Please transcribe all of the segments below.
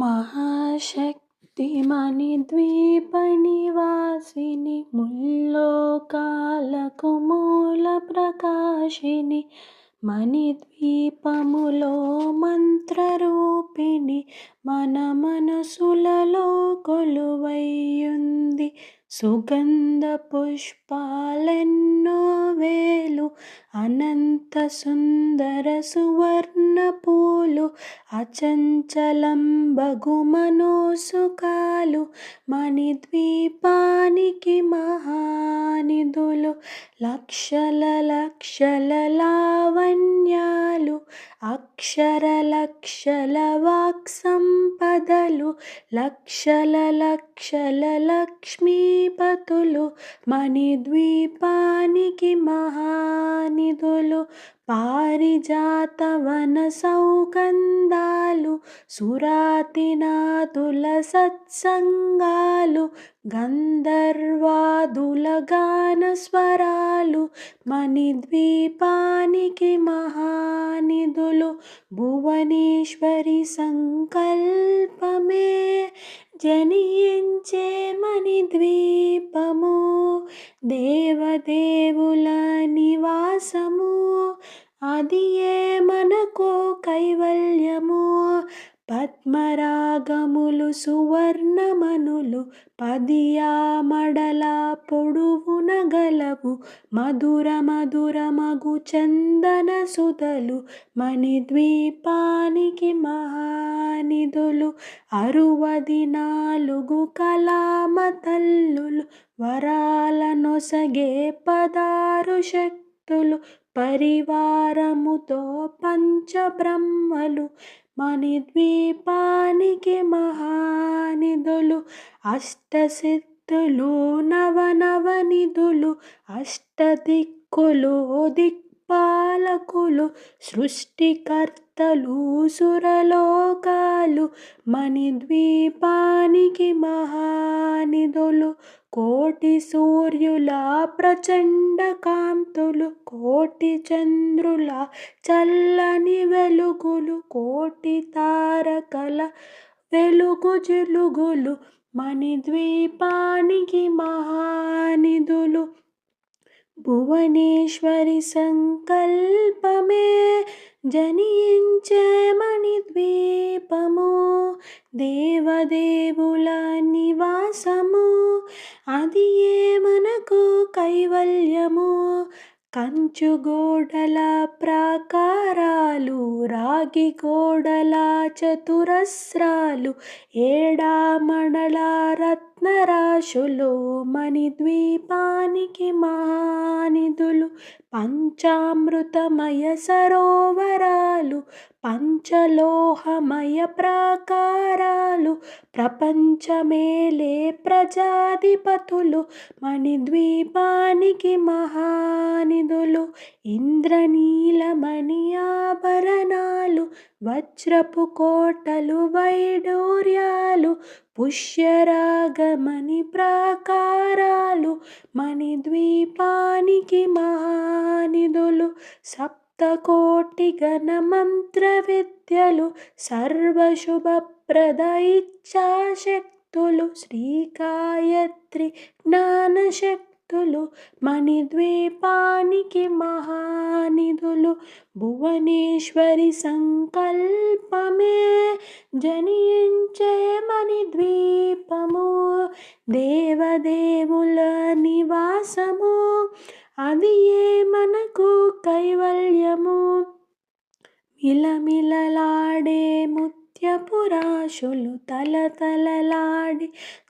మహాశక్తిమణి ద్వీపనివాసిని ముల్లోకాలకు మూల ప్రకాశిని మణిద్వీపములో మంత్రరూపిణి మన మనసులలో కొలువైయుంది. సుగంధ పుష్పాలెన్నో వేలు అనంత సుందర సువర్ణ పూలు అచంచలంబగు మనోసుఖాలు మణిద్వీపానికి మహానిధులు. లక్షల లక్షల లావణ్యాలు అక్షర లక్షల వాక్సంపదలు లక్షల లక్షల లక్ష్మీపతులు మణిద్వీపానికి మహానిధులు. పారిజాతవన సౌగంధాలు సురాతినాదుల సత్సంగాలు గంధర్వాదుల గాన స్వరాలు మణిద్వీపానికి మహానిధులు. భువనేశ్వరి సంకల్పమే జనించే మణిద్వీపము దేవదేవుల నివాసము అది ఏ మనకు కైవల్యము. పద్మరాగములు సువర్ణమనులు పదియామడల పొడువున గలవు మధుర మధురమగు చందన సుధలు మణిద్వీపానికి మహానిధులు. 64 కళామతల్లులు వరాల నొసగే 16 శక్తులు పరివారముతో పంచబ్రహ్మలు మణిద్వీపానికి మహానిధులు. అష్టసిద్ధులు నవనవనిధులు అష్టదిక్కులు దిక్పాలకులు సృష్టికర్తలు సురలోకాలు మణిద్వీపానికి మహానిధులు. కోటి సూర్యుల ప్రచండ కాంతులు కోటి చంద్రుల చల్లని వెలుగులు కోటి తారకల వెలుగు జిలుగులు మణిద్వీపానికి మహానిధులు. భువనేశ్వరి సంకల్పమే జనించే మణిద్వీపము దేవదేవుల నివాసము అది ఏ మనకు కైవల్యము. కంచు గోడల ప్రాకారాలు రాగి గోడల చతురస్రాలు ఏడామణల రత్నరాశులు మణిద్వీపానికి మహానిధులు. పంచామృతమయ సరోవరాలు పంచలోహమయ ప్రాకారాలు ప్రపంచమేలే ప్రజాధిపతులు మణిద్వీపానికి మహానిధులు. ఇంద్రనీలమణి ఆభరణాలు వజ్రపు కోటలు వైడూర్యాలు పుష్యరాగమణి ప్రాకారాలు మణిద్వీపానికి మహానిధులు. సప్తకోటి గణ మంత్ర విద్యలు సర్వశుభప్రద ఇచ్ఛాశక్తులు శ్రీగాయత్రి జ్ఞానశక్తులు మణిద్వీపానికి మహానిధులు. భువనేశ్వరి సంకల్పమే జనించే మణిద్వీపము దేవదేవుల నివాసము అది ఏ మనకు కైవల్యము. మిలమిలలాడే ముత్యపు రాశులు తలతలలాడి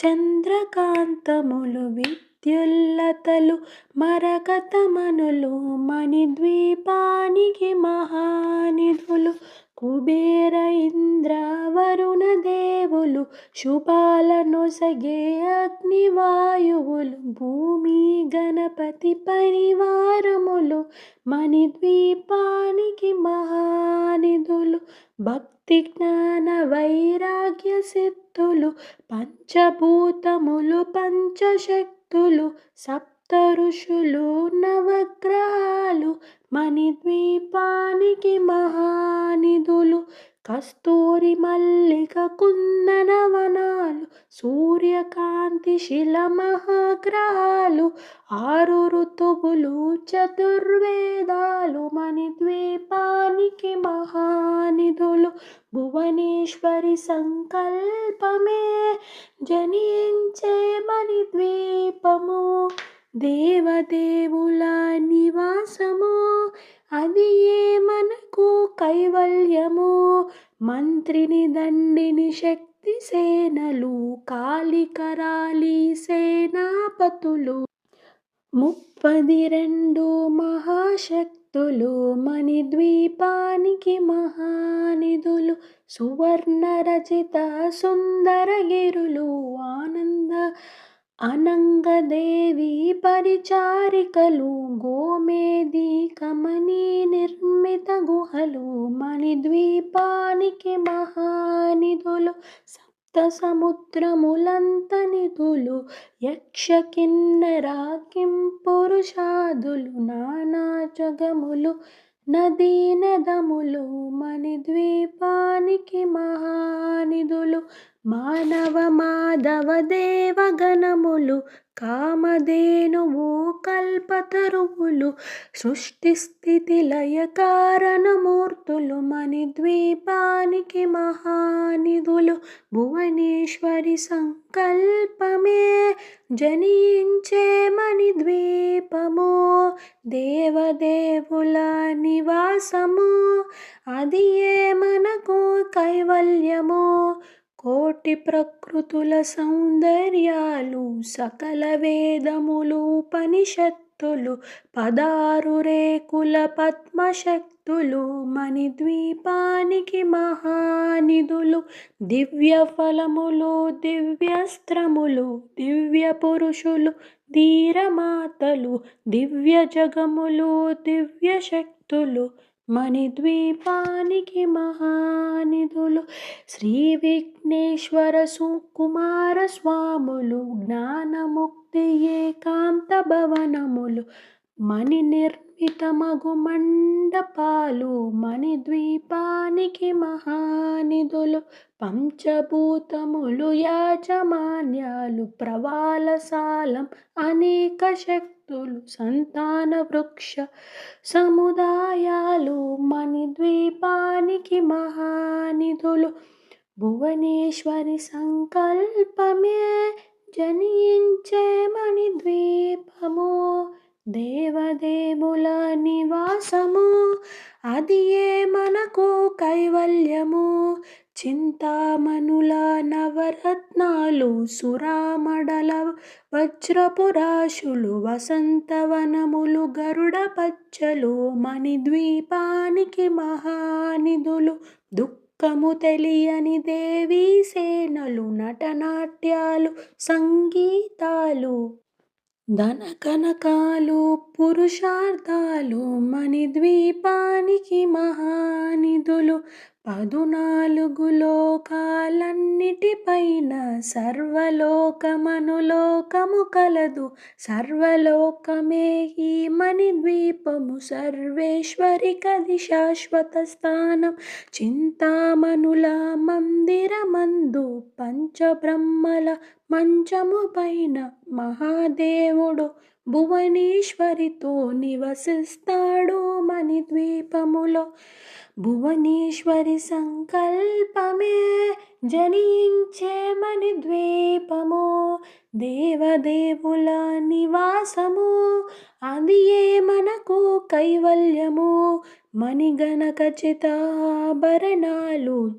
చంద్రకాంతములు విద్యుల్లతలు మరకతమణులు మణిద్వీపానికి మహానిధులు. కుబేర ఇంద్ర వరుణ దేవులు శుభాల నొసగే అగ్నివాయువులు భూమి గణపతి పరివారములు మణిద్వీపానికి మహానిధులు. భక్తి జ్ఞాన వైరాగ్య సిద్ధులు పంచభూతములు పంచశక్తులు సప్త ఋషులు నవగ్రహాలు మణిద్వీపానికి మహానిధులు. కస్తూరి మల్లిక కుందనవనాలు సూర్యకాంతి శిల మహాగ్రహాలు 6 ఋతువులు చతుర్వేదాలు మణిద్వీపానికి మహానిధులు భువనేశ్వరి సంకల్పమే జనించే మణిద్వీపము దేవదేవుల నివాసము అది ఏ మనకు కైవల్యము మంత్రిని దండిని శక్తి సేనలు కాళికరాలి సేనాపతులు 32 మహాశక్తులు మణిద్వీపానికి మహానిధులు సువర్ణ రచిత సుందరగిరులు అనంగదేవి పరిచారికలు గోమేది కమనీ నిర్మిత గుహలు మణిద్వీపానికి మహానిధులు సప్త సముద్రములంత నిధులు యక్ష కిన్నెర కింపురుషాదులు నానా జగములు నదీ నదములు మణిద్వీపానికి మహానిధులు మానవ మాధవ దేవగణములు కామధేనువు కల్పతరువులు సృష్టి స్థితి లయ కారణమూర్తులు మణిద్వీపానికి మహానిధులు భువనేశ్వరి సంకల్పమే జనించే మణిద్వీపము దేవదేవుల నివాసము అది ఏ మనకు కైవల్యము కోటి ప్రకృతుల సౌందర్యాలు సకల వేదములు ఉపనిషత్తులు 16 రేకుల పద్మశక్తులు మణిద్వీపానికి మహానిధులు దివ్య ఫలములు దివ్యస్త్రములు దివ్య పురుషులు ధీరమాతలు దివ్య జగములు దివ్య శక్తులు మణిద్వీపానికి మహానిధులు శ్రీ విఘ్నేశ్వర సుకుమార స్వాములు జ్ఞానముక్తి ఏకాంత భవనములు మణి నిర్మిత మగు మండపాలు మణిద్వీపానికి మహానిధులు పంచభూతములు యాజమాన్యాలు ప్రవాళసాలం అనేక శక్తులు సంతాన వృక్ష సముదాయాలు మణిద్వీపానికి మహానిధులు భువనేశ్వరి సంకల్పమే జనించే మణిద్వీపము దేవదేవుల నివాసము అది ఏ మనకు కైవల్యము చింతామణుల నవరత్నాలు సురామడల వజ్రపురాశులు వసంతవనములు గరుడ పచ్చలు మణిద్వీపానికి మహానిధులు దుఃఖము తెలియని దేవీ సేనలు నటనాట్యాలు సంగీతాలు ధన కనకాలు పురుషార్థాలు మణిద్వీపానికి మహానిధులు 14 లోకాలన్నిటిపైన సర్వలోకమనులోకము కలదు సర్వలోకమే ఈ మణిద్వీపము సర్వేశ్వరి కది శాశ్వత స్థానం చింతామణుల మందిరమందు పంచబ్రహ్మల మంచము పైన మహాదేవుడు భువనేశ్వరితో నివసిస్తాడు మణిద్వీపములో భువనేశ్వరి సంకల్పమే జనించే మణిద్వీపము దేవదేవుల నివాసము అది ఏ మనకు కైవల్యము మణిగణ ఖచ్చితాభరణాలు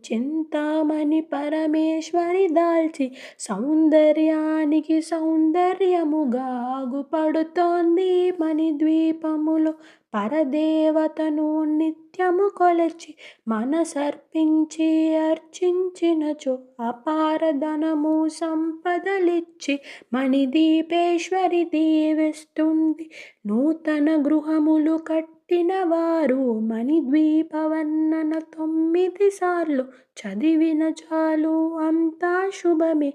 చింతామణి పరమేశ్వరి దాల్చి సౌందర్యానికి సౌందర్యముగా ఆగుపడుతోంది మణిద్వీపములో పరదేవతను నిత్యము కొలచి మనసర్పించి అర్చించినచో అపారధనము సంపదలిచ్చి మణిదీపేశ్వరి దీవిస్తుంది నూతన గృహములు పుట్టిన వారు మణిద్వీపవర్ణన 9 సార్లు చదివిన చాలు అంతా శుభమే.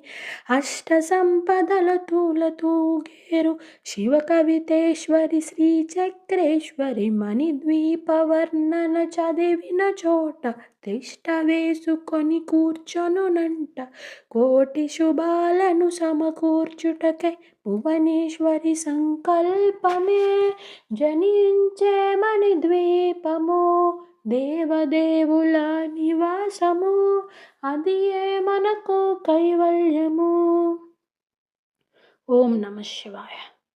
అష్ట సంపదల తూలతూగేరు శివకవితేశ్వరి శ్రీచక్రేశ్వరి మణిద్వీపవర్ణన చదివిన చోట తిష్ట వేసుకొని కూర్చొనునంట. కోటి శుభాలను సమకూర్చుటకై భువనేశ్వరి సంకల్పమే జనించే మణిద్వీపము. దేవదేవుల నివాసము అది ఏ మనకు కైవల్యము. ఓం నమః శివాయ.